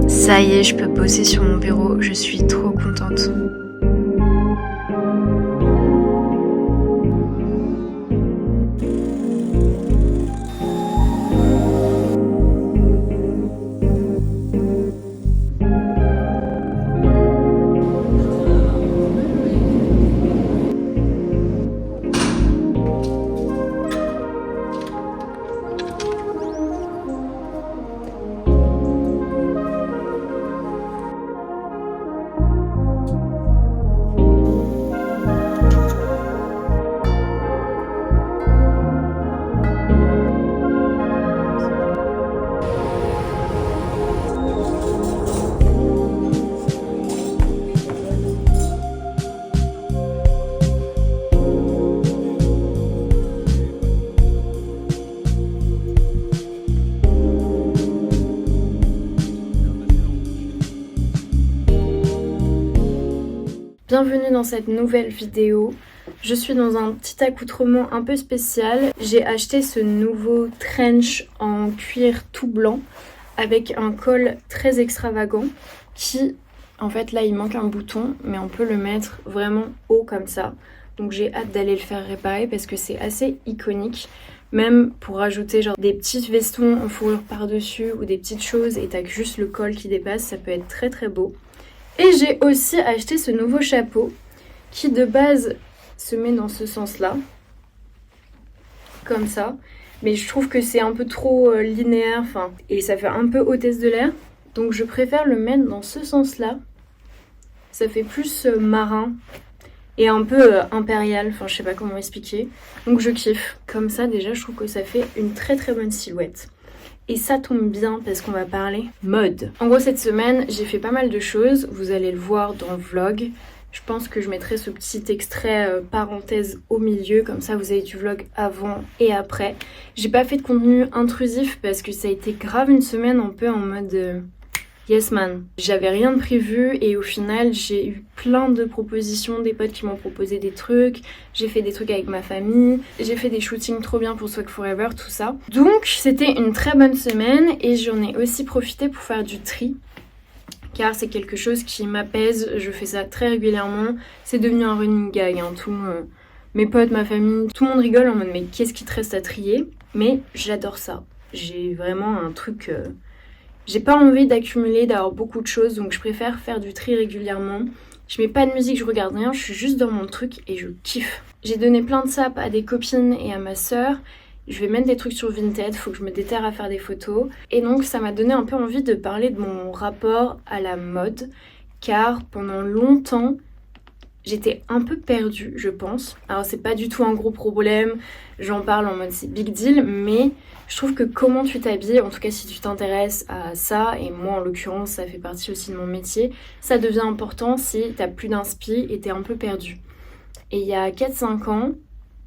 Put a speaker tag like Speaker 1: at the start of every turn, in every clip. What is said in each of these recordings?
Speaker 1: Ça y est, je peux bosser sur mon bureau, je suis trop contente. Bienvenue dans cette nouvelle vidéo. Je suis dans un petit accoutrement un peu spécial. J'ai acheté ce nouveau trench en cuir tout blanc avec un col très extravagant qui, en fait là il manque un bouton mais on peut le mettre vraiment haut comme ça. Donc j'ai hâte d'aller le faire réparer parce que c'est assez iconique. Même pour rajouter genre des petits vestons en fourrure par-dessus ou des petites choses et t'as juste le col qui dépasse, ça peut être très très beau. Et j'ai aussi acheté ce nouveau chapeau qui de base se met dans ce sens-là, comme ça. Mais je trouve que c'est un peu trop linéaire, et ça fait un peu hôtesse de l'air. Donc je préfère le mettre dans ce sens-là. Ça fait plus marin et un peu impérial, je sais pas comment expliquer. Donc je kiffe. Comme ça déjà je trouve que ça fait une très très bonne silhouette. Et ça tombe bien parce qu'on va parler mode. En gros cette semaine j'ai fait pas mal de choses, vous allez le voir dans le vlog. Je pense que je mettrai ce petit extrait parenthèse au milieu, comme ça vous avez du vlog avant et après. J'ai pas fait de contenu intrusif parce que ça a été grave une semaine un peu en mode yes man. J'avais rien de prévu et au final j'ai eu plein de propositions, des potes qui m'ont proposé des trucs, j'ai fait des trucs avec ma famille, j'ai fait des shootings trop bien pour Swag Forever, tout ça. Donc c'était une très bonne semaine et j'en ai aussi profité pour faire du tri. Car c'est quelque chose qui m'apaise, je fais ça très régulièrement, c'est devenu un running gag, mes potes, ma famille, tout le monde rigole en mode mais qu'est-ce qui te reste à trier? Mais j'adore ça, j'ai vraiment un truc... J'ai pas envie d'accumuler, d'avoir beaucoup de choses, donc je préfère faire du tri régulièrement. Je mets pas de musique, je regarde rien, je suis juste dans mon truc et je kiffe. J'ai donné plein de sapes à des copines et à ma sœur. Je vais mettre des trucs sur Vinted, faut que je me déterre à faire des photos. Et donc ça m'a donné un peu envie de parler de mon rapport à la mode, car pendant longtemps, j'étais un peu perdue, je pense. Alors c'est pas du tout un gros problème, j'en parle en mode c'est big deal, mais je trouve que comment tu t'habilles, en tout cas si tu t'intéresses à ça, et moi en l'occurrence ça fait partie aussi de mon métier, ça devient important si t'as plus d'inspi et t'es un peu perdu. Et il y a 4-5 ans,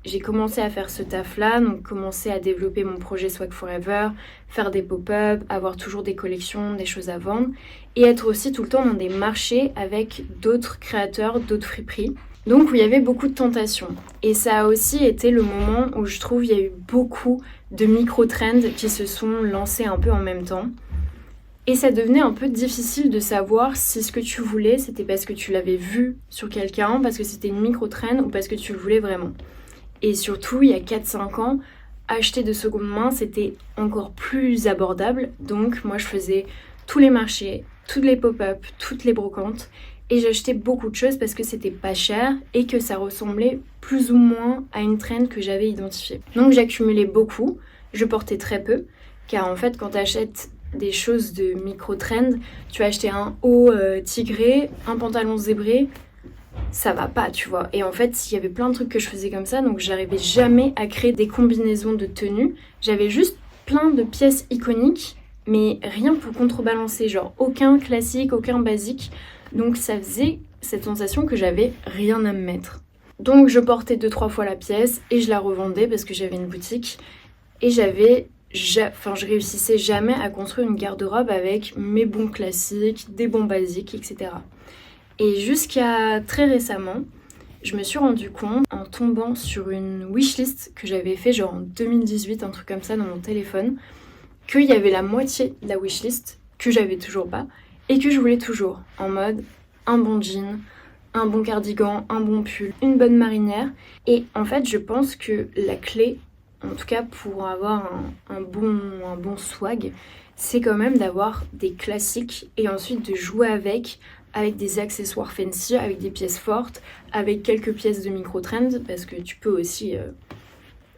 Speaker 1: j'ai commencé à faire ce taf-là, donc commencer à développer mon projet Swag Forever, faire des pop-up, avoir toujours des collections, des choses à vendre, et être aussi tout le temps dans des marchés avec d'autres créateurs, d'autres friperies. Donc où il y avait beaucoup de tentations. Et ça a aussi été le moment où je trouve il y a eu beaucoup de micro-trends qui se sont lancés un peu en même temps. Et ça devenait un peu difficile de savoir si ce que tu voulais, c'était parce que tu l'avais vu sur quelqu'un, parce que c'était une micro-trend ou parce que tu le voulais vraiment. Et surtout, il y a 4-5 ans, acheter de seconde main, c'était encore plus abordable. Donc moi, je faisais tous les marchés, toutes les pop-up, toutes les brocantes. Et j'achetais beaucoup de choses parce que c'était pas cher et que ça ressemblait plus ou moins à une trend que j'avais identifiée. Donc j'accumulais beaucoup, je portais très peu. Car en fait, quand tu achètes des choses de micro-trend, tu vas acheter un haut tigré, un pantalon zébré, ça va pas, tu vois. Et en fait, il y avait plein de trucs que je faisais comme ça, donc j'arrivais jamais à créer des combinaisons de tenues. J'avais juste plein de pièces iconiques, mais rien pour contrebalancer, genre aucun classique, aucun basique. Donc ça faisait cette sensation que j'avais rien à me mettre. Donc je portais 2-3 fois la pièce et je la revendais parce que j'avais une boutique. Et je réussissais jamais à construire une garde-robe avec mes bons classiques, des bons basiques, etc. Et jusqu'à très récemment, je me suis rendu compte en tombant sur une wishlist que j'avais fait genre en 2018, un truc comme ça dans mon téléphone, qu'il y avait la moitié de la wishlist que j'avais toujours pas et que je voulais toujours, en mode un bon jean, un bon cardigan, un bon pull, une bonne marinière. Et en fait, je pense que la clé, en tout cas pour avoir un bon swag, c'est quand même d'avoir des classiques et ensuite de jouer avec des accessoires fancy, avec des pièces fortes, avec quelques pièces de micro-trend, parce que tu peux aussi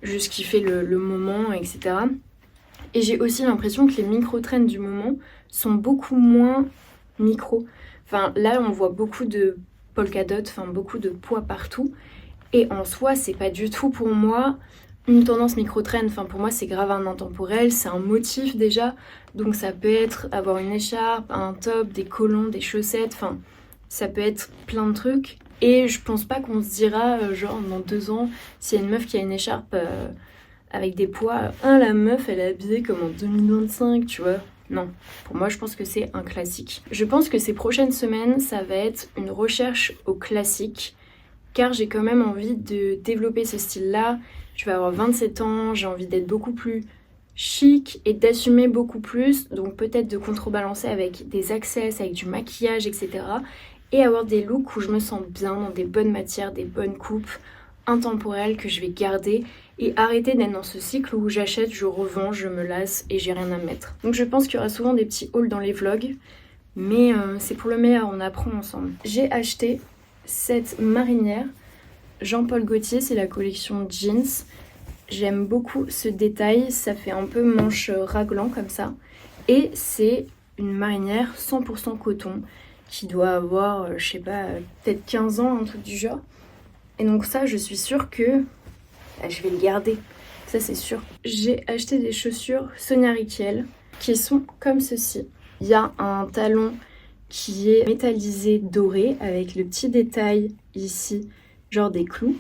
Speaker 1: juste kiffer le moment, etc. Et j'ai aussi l'impression que les micro-trends du moment sont beaucoup moins micro. Enfin, là, on voit beaucoup de polka dot, enfin beaucoup de poids partout. Et en soi, c'est pas du tout pour moi une tendance micro-trend. Enfin, pour moi, c'est grave un intemporel, c'est un motif déjà. Donc ça peut être avoir une écharpe, un top, des collants, des chaussettes, enfin, ça peut être plein de trucs. Et je pense pas qu'on se dira, genre, dans 2 ans, s'il y a une meuf qui a une écharpe avec des poids, la meuf, elle est habillée comme en 2025, tu vois. Non, pour moi, je pense que c'est un classique. Je pense que ces prochaines semaines, ça va être une recherche au classique, car j'ai quand même envie de développer ce style-là. Je vais avoir 27 ans, j'ai envie d'être beaucoup plus chic et d'assumer beaucoup plus, donc peut-être de contrebalancer avec des access, avec du maquillage, etc. Et avoir des looks où je me sens bien, dans des bonnes matières, des bonnes coupes, intemporelles que je vais garder et arrêter d'être dans ce cycle où j'achète, je revends, je me lasse et j'ai rien à mettre. Donc je pense qu'il y aura souvent des petits hauls dans les vlogs, mais c'est pour le meilleur, on apprend ensemble. J'ai acheté cette marinière Jean-Paul Gaultier, c'est la collection jeans. J'aime beaucoup ce détail, ça fait un peu manche raglan comme ça. Et c'est une marinière 100% coton qui doit avoir, je sais pas, peut-être 15 ans, un truc du genre. Et donc ça, je suis sûre que je vais le garder, ça c'est sûr. J'ai acheté des chaussures Sonia Rykiel qui sont comme ceci. Il y a un talon qui est métallisé doré avec le petit détail ici, genre des clous.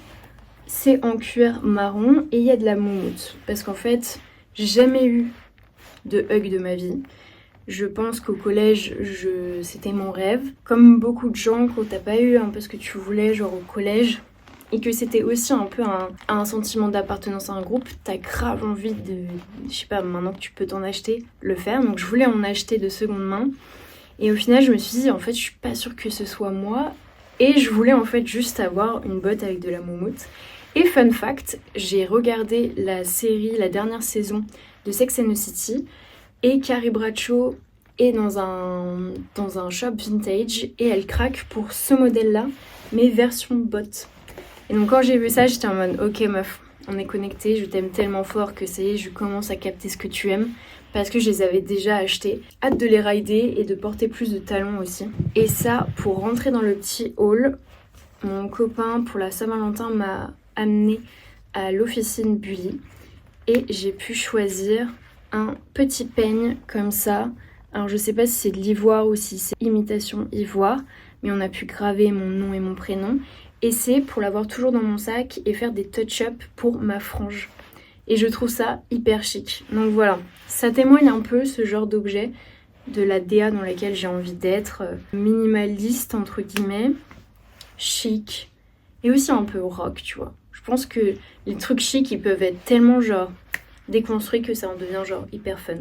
Speaker 1: C'est en cuir marron et il y a de la moumoute. Parce qu'en fait, j'ai jamais eu de hug de ma vie. Je pense qu'au collège, c'était mon rêve. Comme beaucoup de gens, quand t'as pas eu un peu ce que tu voulais, genre au collège, et que c'était aussi un peu un sentiment d'appartenance à un groupe, t'as grave envie de, je sais pas, maintenant que tu peux t'en acheter, le faire. Donc je voulais en acheter de seconde main. Et au final, je me suis dit, en fait, je suis pas sûre que ce soit moi. Et je voulais en fait juste avoir une botte avec de la moumoute. Et fun fact, j'ai regardé la dernière saison de Sex and the City. Et Carrie Bradshaw est dans un shop vintage et elle craque pour ce modèle-là, mais version botte. Et donc quand j'ai vu ça, j'étais en mode ok meuf, on est connectés, je t'aime tellement fort que ça y est, je commence à capter ce que tu aimes parce que je les avais déjà achetés. Hâte de les rider et de porter plus de talons aussi. Et ça, pour rentrer dans le petit haul, mon copain pour la Saint-Valentin m'a amené à l'officine Bully et j'ai pu choisir un petit peigne comme ça. Alors je sais pas si c'est de l'ivoire ou si c'est imitation ivoire, mais on a pu graver mon nom et mon prénom. Et c'est pour l'avoir toujours dans mon sac et faire des touch-up pour ma frange. Et je trouve ça hyper chic. Donc voilà, ça témoigne un peu ce genre d'objet de la DA dans laquelle j'ai envie d'être. Minimaliste entre guillemets, chic et aussi un peu rock, tu vois. Je pense que les trucs chics ils peuvent être tellement genre déconstruits que ça en devient genre hyper fun.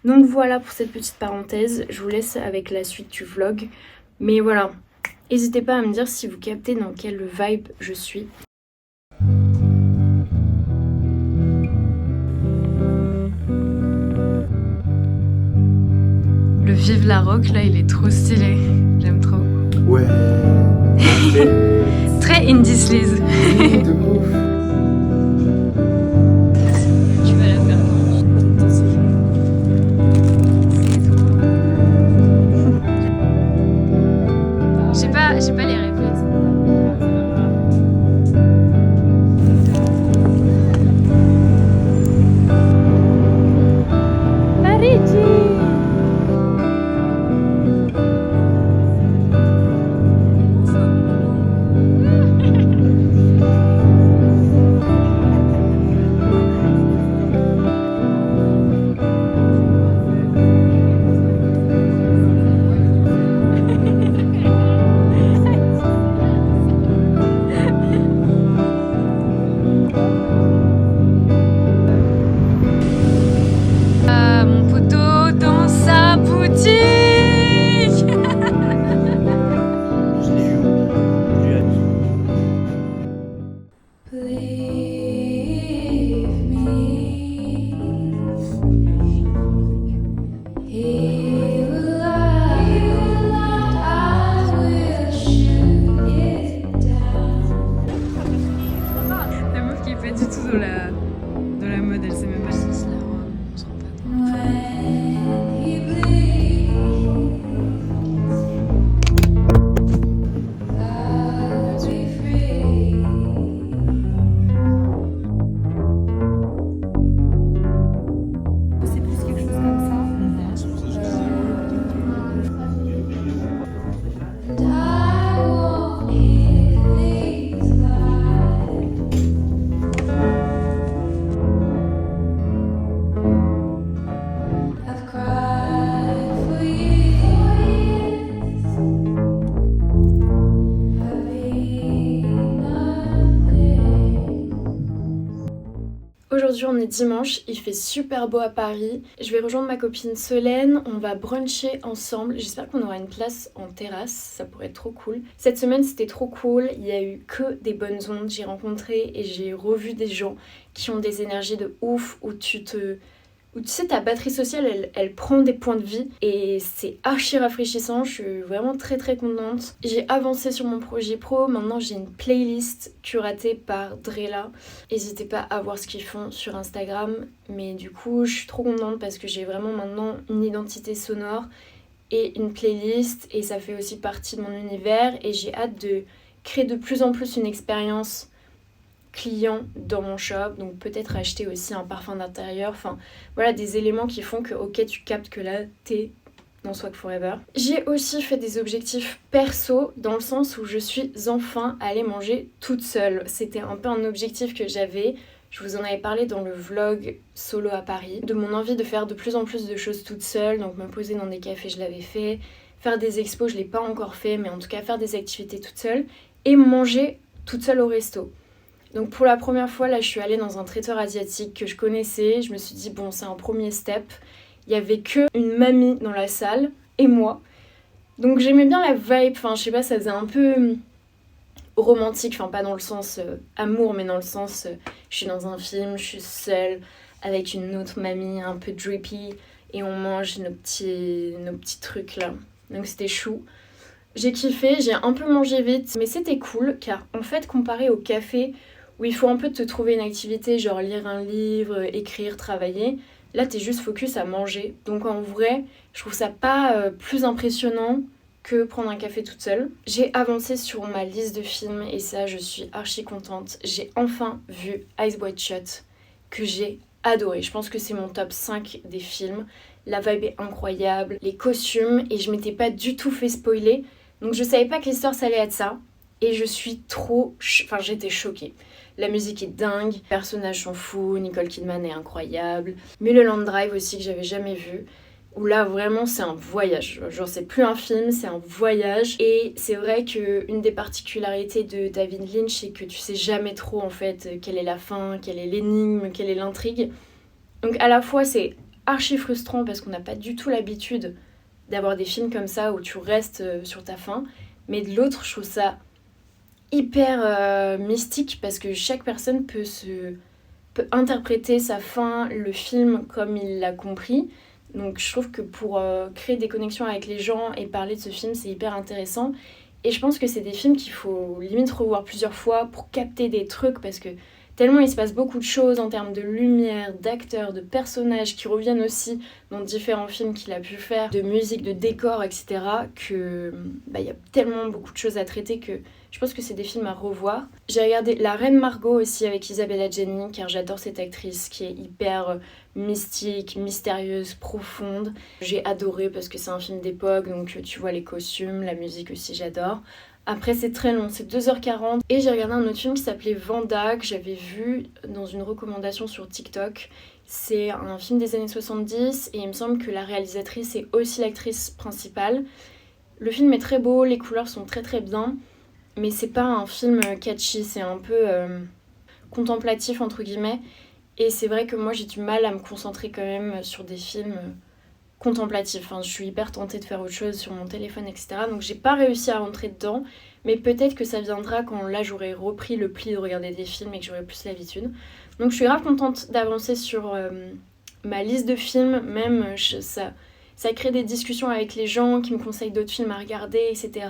Speaker 1: Donc voilà pour cette petite parenthèse, je vous laisse avec la suite du vlog. Mais voilà, n'hésitez pas à me dire si vous captez dans quelle vibe je suis. Le Vive la Rock là il est trop stylé, j'aime trop.
Speaker 2: Ouais.
Speaker 1: Très indie sleaze.
Speaker 2: De ouf.
Speaker 1: Tu vas la faire. J'ai pas les réflexes. Aujourd'hui on est dimanche, il fait super beau à Paris. Je vais rejoindre ma copine Solène, on va bruncher ensemble. J'espère qu'on aura une place en terrasse, ça pourrait être trop cool. Cette semaine c'était trop cool, il y a eu que des bonnes ondes. J'ai rencontré et j'ai revu des gens qui ont des énergies de ouf, où tu sais, ta batterie sociale, elle prend des points de vie et c'est archi rafraîchissant. Je suis vraiment très très contente. J'ai avancé sur mon projet pro. Maintenant, j'ai une playlist curatée par Drella. N'hésitez pas à voir ce qu'ils font sur Instagram. Mais du coup, je suis trop contente parce que j'ai vraiment maintenant une identité sonore et une playlist. Et ça fait aussi partie de mon univers. Et j'ai hâte de créer de plus en plus une expérience client dans mon shop, donc peut-être acheter aussi un parfum d'intérieur, enfin voilà, des éléments qui font que ok, tu captes que là t'es dans Swag Forever. J'ai aussi fait des objectifs perso dans le sens où je suis enfin allée manger toute seule. C'était un peu un objectif que j'avais, je vous en avais parlé dans le vlog solo à Paris, de mon envie de faire de plus en plus de choses toute seule, donc me poser dans des cafés, je l'avais fait, faire des expos, je l'ai pas encore fait, mais en tout cas faire des activités toute seule et manger toute seule au resto. Donc pour la première fois, là, je suis allée dans un traiteur asiatique que je connaissais. Je me suis dit, bon, c'est un premier step. Il y avait que une mamie dans la salle et moi. Donc j'aimais bien la vibe. Enfin, je sais pas, ça faisait un peu romantique. Enfin, pas dans le sens amour, mais dans le sens je suis dans un film, je suis seule avec une autre mamie un peu drippy et on mange nos petits trucs là. Donc c'était chou. J'ai kiffé, j'ai un peu mangé vite, mais c'était cool car en fait, comparé au café, où il faut un peu te trouver une activité, genre lire un livre, écrire, travailler. Là, t'es juste focus à manger. Donc en vrai, je trouve ça pas plus impressionnant que prendre un café toute seule. J'ai avancé sur ma liste de films et ça, je suis archi contente. J'ai enfin vu Eyes Wide Shut, que j'ai adoré. Je pense que c'est mon top 5 des films. La vibe est incroyable, les costumes, et je m'étais pas du tout fait spoiler. Donc je savais pas que l'histoire ça allait être ça. Et je suis j'étais choquée. La musique est dingue, les personnages sont fous, Nicole Kidman est incroyable. Mulholland Drive aussi que j'avais jamais vu. Où là vraiment c'est un voyage. Genre c'est plus un film, c'est un voyage. Et c'est vrai qu'une des particularités de David Lynch, c'est que tu sais jamais trop en fait quelle est la fin, quelle est l'énigme, quelle est l'intrigue. Donc à la fois c'est archi frustrant parce qu'on n'a pas du tout l'habitude d'avoir des films comme ça où tu restes sur ta fin. Mais de l'autre, je trouve ça hyper mystique parce que chaque personne peut interpréter sa fin, le film comme il l'a compris. Donc je trouve que pour créer des connexions avec les gens et parler de ce film, c'est hyper intéressant. Et je pense que c'est des films qu'il faut limite revoir plusieurs fois pour capter des trucs parce que tellement il se passe beaucoup de choses en termes de lumière, d'acteurs, de personnages qui reviennent aussi dans différents films qu'il a pu faire, de musique, de décors, etc. que il y a tellement beaucoup de choses à traiter que je pense que c'est des films à revoir. J'ai regardé La Reine Margot aussi avec Isabella Gianni car j'adore cette actrice qui est hyper mystique, mystérieuse, profonde. J'ai adoré parce que c'est un film d'époque donc tu vois les costumes, la musique aussi j'adore. Après c'est très long, c'est 2h40 et j'ai regardé un autre film qui s'appelait Vanda que j'avais vu dans une recommandation sur TikTok. C'est un film des années 70 et il me semble que la réalisatrice est aussi l'actrice principale. Le film est très beau, les couleurs sont très très bien, mais c'est pas un film catchy, c'est un peu contemplatif entre guillemets. Et c'est vrai que moi j'ai du mal à me concentrer quand même sur des films contemplatif. Enfin, je suis hyper tentée de faire autre chose sur mon téléphone, etc. Donc j'ai pas réussi à rentrer dedans, mais peut-être que ça viendra quand là j'aurai repris le pli de regarder des films et que j'aurai plus l'habitude. Donc je suis grave contente d'avancer sur ma liste de films, même ça crée des discussions avec les gens qui me conseillent d'autres films à regarder, etc.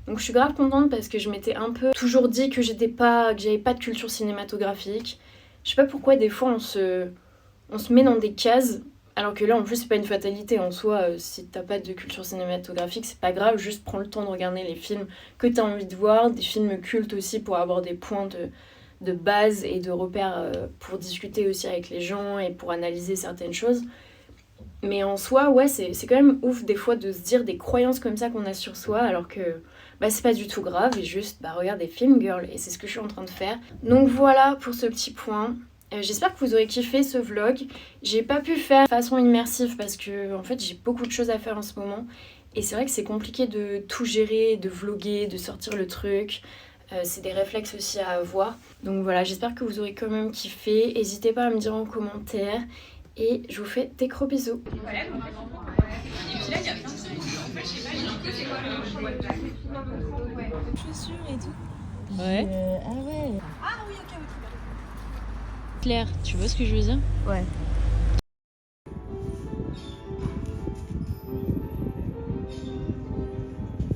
Speaker 1: Donc je suis grave contente parce que je m'étais un peu toujours dit que j'avais pas de culture cinématographique. Je sais pas pourquoi des fois on se met dans des cases. Alors que là, en plus, c'est pas une fatalité en soi. Si t'as pas de culture cinématographique, c'est pas grave. Juste prends le temps de regarder les films que t'as envie de voir. Des films cultes aussi pour avoir des points de base et de repères pour discuter aussi avec les gens et pour analyser certaines choses. Mais en soi, ouais, c'est quand même ouf des fois de se dire des croyances comme ça qu'on a sur soi alors que c'est pas du tout grave. Et juste, regarde des films, girl. Et c'est ce que je suis en train de faire. Donc voilà pour ce petit point. J'espère que vous aurez kiffé ce vlog. J'ai pas pu faire de façon immersive parce que en fait j'ai beaucoup de choses à faire en ce moment et c'est vrai que c'est compliqué de tout gérer, de vlogger, de sortir le truc. C'est des réflexes aussi à avoir. Donc voilà, j'espère que vous aurez quand même kiffé. N'hésitez pas à me dire en commentaire. Et je vous fais des gros bisous.
Speaker 2: Chaussures et tout.
Speaker 3: Ouais.
Speaker 2: Ah ouais.
Speaker 3: Claire, tu vois ce que je veux dire?
Speaker 2: Ouais.